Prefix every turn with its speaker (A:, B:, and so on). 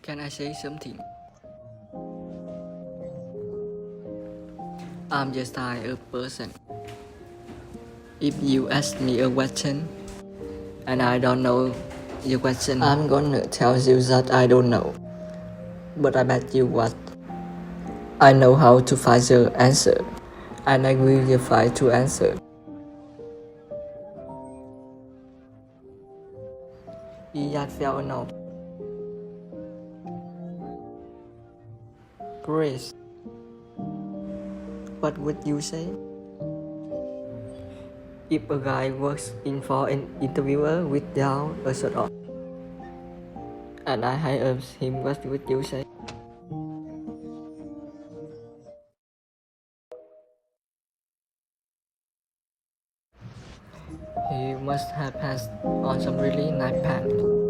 A: Can I say something? I'm just type of person. If you ask me a question and I don't know your question, I'm gonna tell you that I don't know. But I bet you what? I know how to find the answer, and I will try to answer. Is that fair or not? Grace, what would you say? If a guy works in for an interviewer without a shirt on, and I hire him, what would you say? He must have passed on some really nice pants.